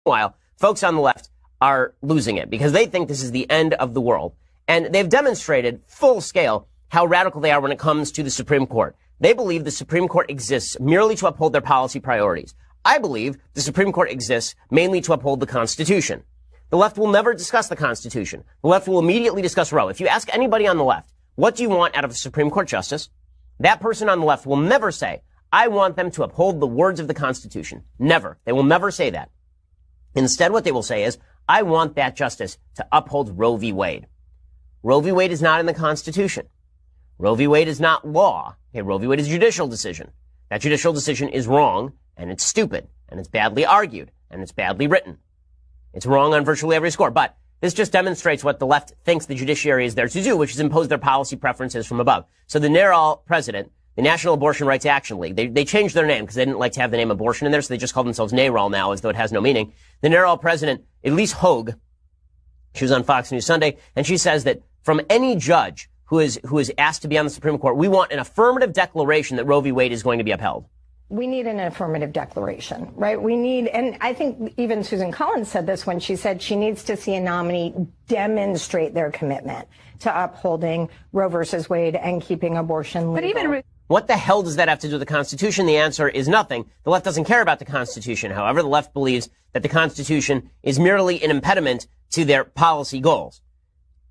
Meanwhile, folks on the left are losing it because they think this is the end of the world. And they've demonstrated full scale how radical they are when it comes to the Supreme Court. They believe the Supreme Court exists merely to uphold their policy priorities. I believe the Supreme Court exists mainly to uphold the Constitution. The left will never discuss the Constitution. The left will immediately discuss Roe. If you ask anybody on the left, what do you want out of a Supreme Court justice? That person on the left will never say, I want them to uphold the words of the Constitution. Never. They will never say that. Instead, what they will say is, I want that justice to uphold Roe v. Wade. Roe v. Wade is not in the Constitution. Roe v. Wade is not law. Okay, Roe v. Wade is a judicial decision. That judicial decision is wrong, and it's stupid, and it's badly argued, and it's badly written. It's wrong on virtually every score. But this just demonstrates what the left thinks the judiciary is there to do, which is impose their policy preferences from above. So the NARAL president, the National Abortion Rights Action League, they changed their name because they didn't like to have the name abortion in there, so they just call themselves NARAL now as though it has no meaning. The NARAL president, Elise Hogue, she was on Fox News Sunday, and she says that from any judge who is asked to be on the Supreme Court, we want an affirmative declaration that Roe v. Wade is going to be upheld. We need an affirmative declaration, right? We need, and I think even Susan Collins said this when she said she needs to see a nominee demonstrate their commitment to upholding Roe versus Wade and keeping abortion legal. But even what the hell does that have to do with the Constitution? The answer is nothing. The left doesn't care about the Constitution. However, the left believes that the Constitution is merely an impediment to their policy goals.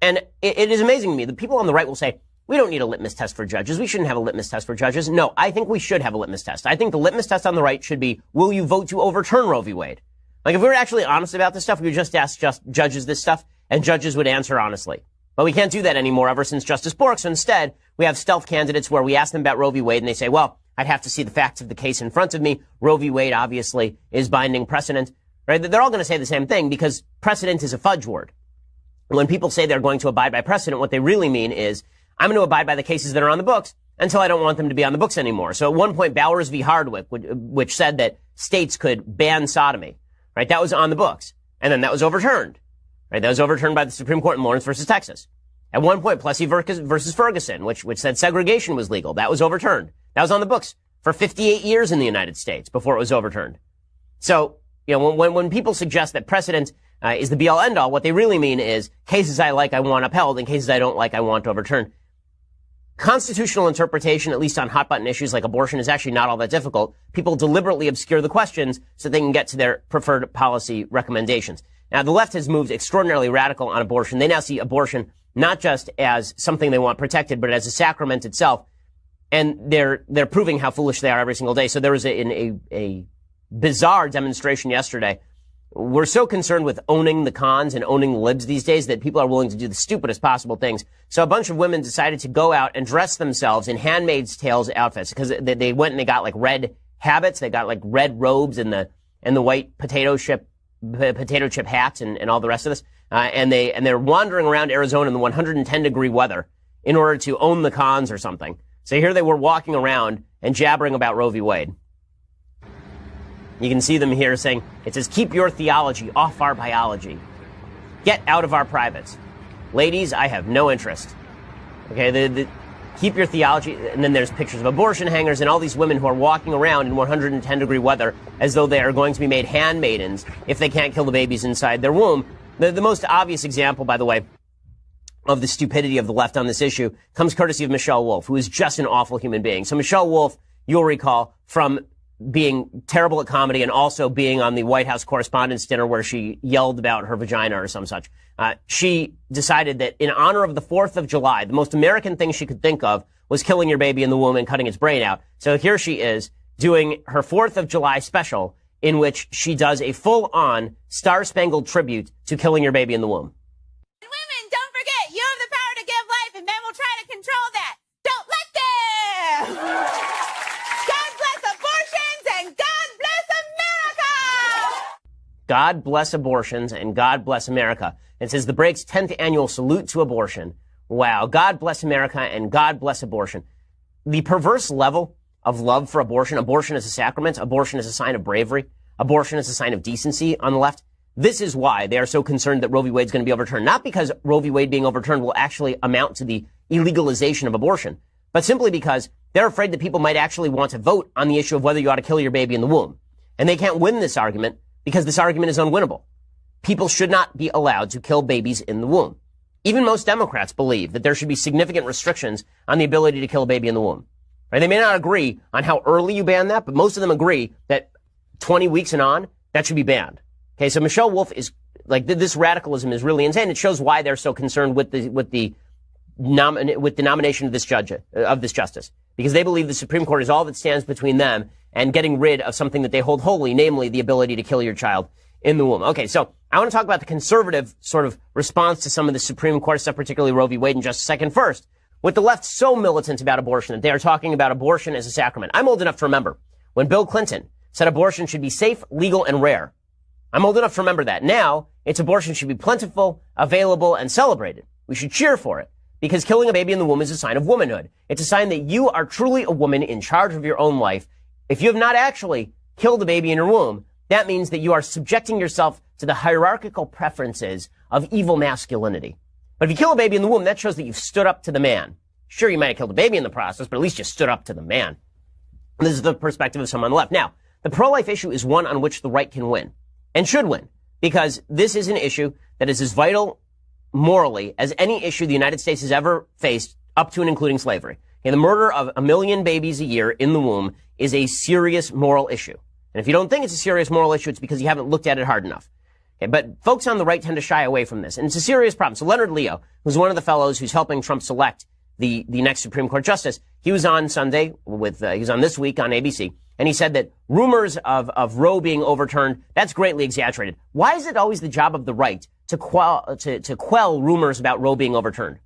And it is amazing to me. The people on the right will say, we don't need a litmus test for judges. We shouldn't have a litmus test for judges. No, I think we should have a litmus test. I think the litmus test on the right should be, will you vote to overturn Roe v. Wade? Like, if we were actually honest about this stuff, we would just ask judges this stuff, and judges would answer honestly. But we can't do that anymore ever since Justice Bork. So instead, we have stealth candidates where we ask them about Roe v. Wade, and they say, well, I'd have to see the facts of the case in front of me. Roe v. Wade, obviously, is binding precedent. Right? They're all going to say the same thing because precedent is a fudge word. When people say they're going to abide by precedent, what they really mean is, I'm going to abide by the cases that are on the books until I don't want them to be on the books anymore. So at one point, Bowers v. Hardwick, which said that states could ban sodomy, right? That was on the books. And then that was overturned, right? That was overturned by the Supreme Court in Lawrence versus Texas. At one point, Plessy versus Ferguson, which said segregation was legal. That was overturned. That was on the books for 58 years in the United States before it was overturned. So, you know, when people suggest that precedent is the be-all, end-all, what they really mean is cases I like, I want upheld, and cases I don't like, I want overturned. Constitutional interpretation, at least on hot-button issues like abortion, is actually not all that difficult. People deliberately obscure the questions so they can get to their preferred policy recommendations. Now, the left has moved extraordinarily radical on abortion. They now see abortion not just as something they want protected, but as a sacrament itself. And they're proving how foolish they are every single day. So there was a bizarre demonstration yesterday. We're so concerned with owning the cons and owning the libs these days that people are willing to do the stupidest possible things. So a bunch of women decided to go out and dress themselves in Handmaid's Tales outfits because they went and they got like red habits. They got like red robes and the white potato chip hats and all the rest of this. And they're wandering around Arizona in the 110 degree weather in order to own the cons or something. So here they were walking around and jabbering about Roe v. Wade. You can see them here saying, it says, keep your theology off our biology. Get out of our privates. Ladies, I have no interest. Okay, keep your theology. And then there's pictures of abortion hangers and all these women who are walking around in 110 degree weather as though they are going to be made handmaidens if they can't kill the babies inside their womb. The most obvious example, by the way, of the stupidity of the left on this issue comes courtesy of Michelle Wolf, who is just an awful human being. So Michelle Wolf, you'll recall from being terrible at comedy and also being on the White House Correspondents' Dinner where she yelled about her vagina or some such. She decided that in honor of the 4th of July, the most American thing she could think of was killing your baby in the womb and cutting its brain out. So here she is doing her 4th of July special in which she does a full-on Star-Spangled tribute to killing your baby in the womb. Women, don't forget, you have the power to give life and men will try to control that. Don't let them! God bless abortions and God bless America! God bless abortions and God bless America. It says the Break's 10th annual salute to abortion. Wow. God bless America and God bless abortion. The perverse level of love for abortion, abortion as a sacrament, abortion as a sign of bravery, abortion as a sign of decency on the left. This is why they are so concerned that Roe v. Wade is going to be overturned. Not because Roe v. Wade being overturned will actually amount to the illegalization of abortion, but simply because they're afraid that people might actually want to vote on the issue of whether you ought to kill your baby in the womb. And they can't win this argument because this argument is unwinnable. People should not be allowed to kill babies in the womb. Even most Democrats believe that there should be significant restrictions on the ability to kill a baby in the womb. Right? They may not agree on how early you ban that, but most of them agree that 20 weeks and on, that should be banned. Okay, so Michelle Wolf is like, this radicalism is really insane. It shows why they're so concerned with the nomination of this justice, because they believe the Supreme Court is all that stands between them and getting rid of something that they hold holy, namely the ability to kill your child in the womb. Okay, so I want to talk about the conservative sort of response to some of the Supreme Court stuff, particularly Roe v. Wade, in just a second. First, with the left so militant about abortion that they are talking about abortion as a sacrament. I'm old enough to remember when Bill Clinton said abortion should be safe, legal, and rare. I'm old enough to remember that. Now, it's abortion should be plentiful, available, and celebrated. We should cheer for it, because killing a baby in the womb is a sign of womanhood. It's a sign that you are truly a woman in charge of your own life. If you have not actually killed a baby in your womb, that means that you are subjecting yourself to the hierarchical preferences of evil masculinity. But if you kill a baby in the womb, that shows that you've stood up to the man. Sure, you might have killed a baby in the process, but at least you stood up to the man. And this is the perspective of someone on the left. Now, the pro-life issue is one on which the right can win, and should win, because this is an issue that is as vital morally as any issue the United States has ever faced, up to and including slavery. Okay, the murder of 1 million babies a year in the womb is a serious moral issue. And if you don't think it's a serious moral issue, it's because you haven't looked at it hard enough. Okay, but folks on the right tend to shy away from this, and it's a serious problem. So Leonard Leo, who's one of the fellows who's helping Trump select the next Supreme Court justice, he was on Sunday he was on This Week on ABC, and he said that rumors of Roe being overturned, that's greatly exaggerated. Why is it always the job of the right to quell rumors about Roe being overturned?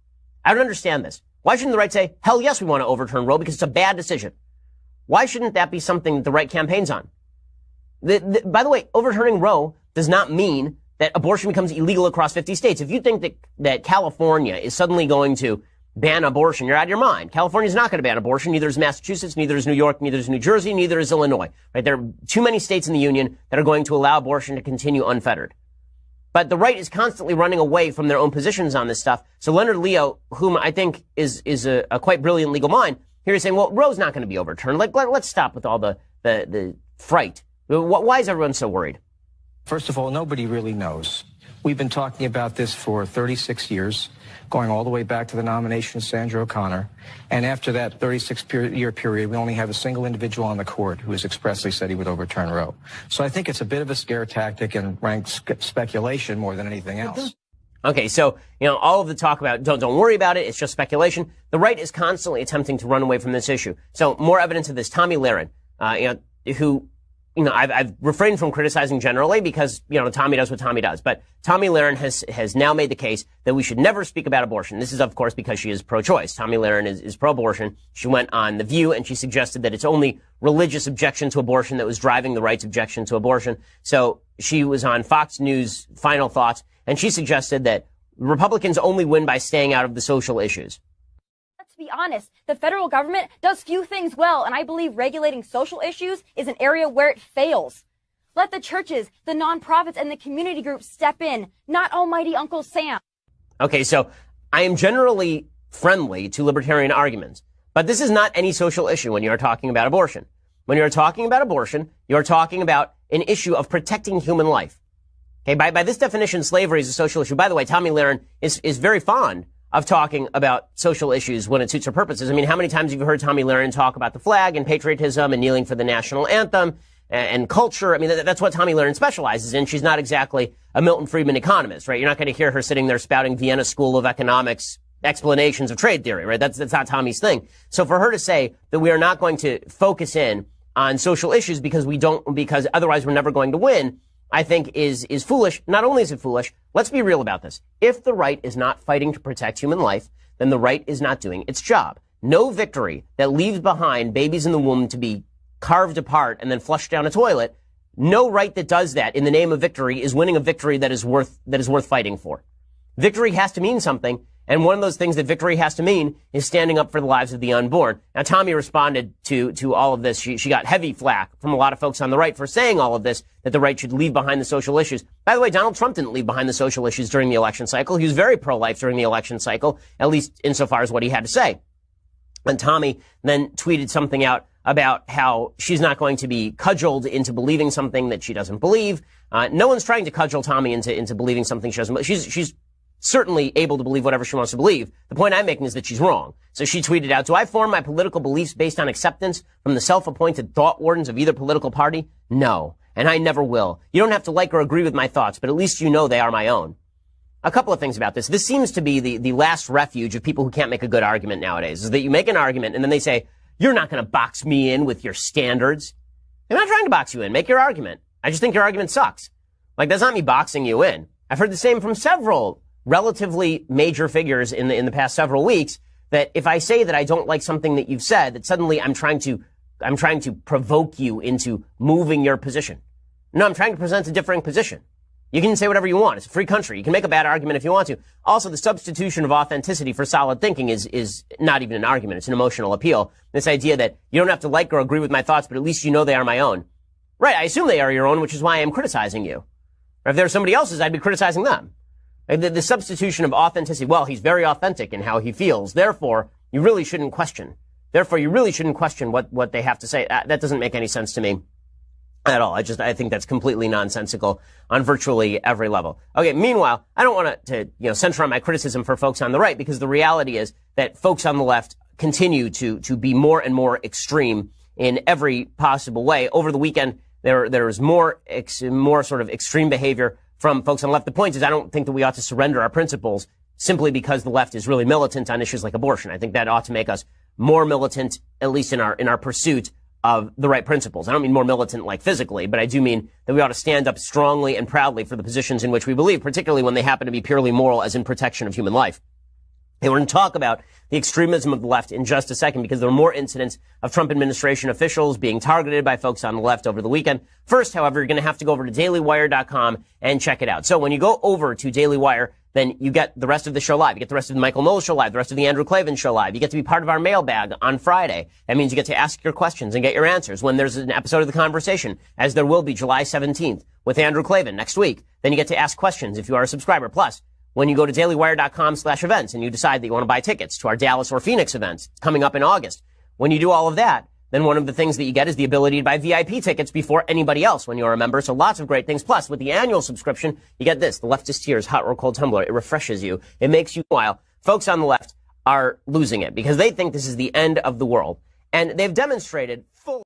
I don't understand this. Why shouldn't the right say, hell yes, we want to overturn Roe because it's a bad decision? Why shouldn't that be something the right campaigns on? By the way, overturning Roe does not mean that abortion becomes illegal across 50 states. If you think that California is suddenly going to ban abortion, you're out of your mind. California is not going to ban abortion. Neither is Massachusetts, neither is New York, neither is New Jersey, neither is Illinois. Right? There are too many states in the union that are going to allow abortion to continue unfettered. But the right is constantly running away from their own positions on this stuff. So Leonard Leo, whom I think is a quite brilliant legal mind, here is saying, well, Roe's not going to be overturned. Let's stop with all the fright. Why is everyone so worried? First of all, nobody really knows. We've been talking about this for 36 years, going all the way back to the nomination of Sandra O'Connor. And after that 36-year period, we only have a single individual on the court who has expressly said he would overturn Roe. So I think it's a bit of a scare tactic and rank speculation more than anything else. Okay, so, all of the talk about don't worry about it, it's just speculation. The right is constantly attempting to run away from this issue. So more evidence of this. Tomi Lahren, who I've refrained from criticizing generally because, Tomi does what Tomi does. But Tomi Lahren has now made the case that we should never speak about abortion. This is, of course, because she is pro-choice. Tomi Lahren is pro-abortion. She went on The View and she suggested that it's only religious objection to abortion that was driving the right's objection to abortion. So she was on Fox News Final Thoughts, and she suggested that Republicans only win by staying out of the social issues. To be honest, the federal government does few things well, and I believe regulating social issues is an area where it fails. Let the churches, the nonprofits, and the community groups step in, not almighty Uncle Sam. Okay, so I am generally friendly to libertarian arguments, but this is not any social issue when you are talking about abortion. When you're talking about abortion, you're talking about an issue of protecting human life. Okay, by this definition, slavery is a social issue. By the way, Tomi Lahren is very fond of talking about social issues when it suits her purposes. I mean, how many times have you heard Tomi Lahren talk about the flag and patriotism and kneeling for the national anthem and culture? I mean, that's what Tomi Lahren specializes in. She's not exactly a Milton Friedman economist, right? You're not going to hear her sitting there spouting Vienna School of Economics explanations of trade theory, right? That's not Tomi's thing. So for her to say that we are not going to focus in on social issues because otherwise we're never going to win, I think is foolish. Not only is it foolish, let's be real about this. If the right is not fighting to protect human life, then the right is not doing its job. No victory that leaves behind babies in the womb to be carved apart and then flushed down a toilet, no right that does that in the name of victory is winning a victory that is worth fighting for. Victory has to mean something, and one of those things that victory has to mean is standing up for the lives of the unborn. Now, Tomi responded to all of this. She got heavy flack from a lot of folks on the right for saying all of this, that the right should leave behind the social issues. By the way, Donald Trump didn't leave behind the social issues during the election cycle. He was very pro-life during the election cycle, at least insofar as what he had to say. And Tomi then tweeted something out about how she's not going to be cudgeled into believing something that she doesn't believe. No one's trying to cudgel Tommy into believing something she doesn't believe. She's certainly able to believe whatever she wants to believe. The point I'm making is that she's wrong. So she tweeted out, "Do I form my political beliefs based on acceptance from the self-appointed thought wardens of either political party? No. And I never will. You don't have to like or agree with my thoughts, but at least you know they are my own." A couple of things about this. This seems to be the last refuge of people who can't make a good argument nowadays, is that you make an argument and then they say, "You're not going to box me in with your standards." I'm not trying to box you in. Make your argument. I just think your argument sucks. Like, that's not me boxing you in. I've heard the same from several relatively major figures in the past several weeks, that if I say that I don't like something that you've said, that suddenly I'm trying to provoke you into moving your position. No, I'm trying to present a differing position. You can say whatever you want. It's a free country. You can make a bad argument if you want to. Also, the substitution of authenticity for solid thinking is not even an argument. It's an emotional appeal. This idea that you don't have to like or agree with my thoughts, but at least you know they are my own. Right, I assume they are your own, which is why I am criticizing you. Or if they're somebody else's, I'd be criticizing them. The substitution of authenticity, well, he's very authentic in how he feels. Therefore, you really shouldn't question. What they have to say. That doesn't make any sense to me at all. I think that's completely nonsensical on virtually every level. Okay, meanwhile, I don't want to center on my criticism for folks on the right, because the reality is that folks on the left continue to be more and more extreme in every possible way. Over the weekend, there's more sort of extreme behavior from folks on the left. The point is, I don't think that we ought to surrender our principles simply because the left is really militant on issues like abortion. I think that ought to make us more militant, at least in our pursuit of the right principles. I don't mean more militant like physically, but I do mean that we ought to stand up strongly and proudly for the positions in which we believe, particularly when they happen to be purely moral, as in protection of human life. Hey, we're going to talk about the extremism of the left in just a second, because there were more incidents of Trump administration officials being targeted by folks on the left over the weekend. First, however, you're going to have to go over to dailywire.com and check it out. So when you go over to Daily Wire, then you get the rest of the show live. You get the rest of the Michael Knowles show live, the rest of the Andrew Klavan show live. You get to be part of our mailbag on Friday. That means you get to ask your questions and get your answers when there's an episode of The Conversation, as there will be July 17th with Andrew Klavan next week. Then you get to ask questions if you are a subscriber. Plus, when you go to dailywire.com/events and you decide that you want to buy tickets to our Dallas or Phoenix events coming up in August, when you do all of that, then one of the things that you get is the ability to buy VIP tickets before anybody else when you're a member. So lots of great things. Plus, with the annual subscription, you get this, the Leftist Tears Hot or Cold Tumbler. It refreshes you. It makes you smile. Folks on the left are losing it because they think this is the end of the world. And they've demonstrated full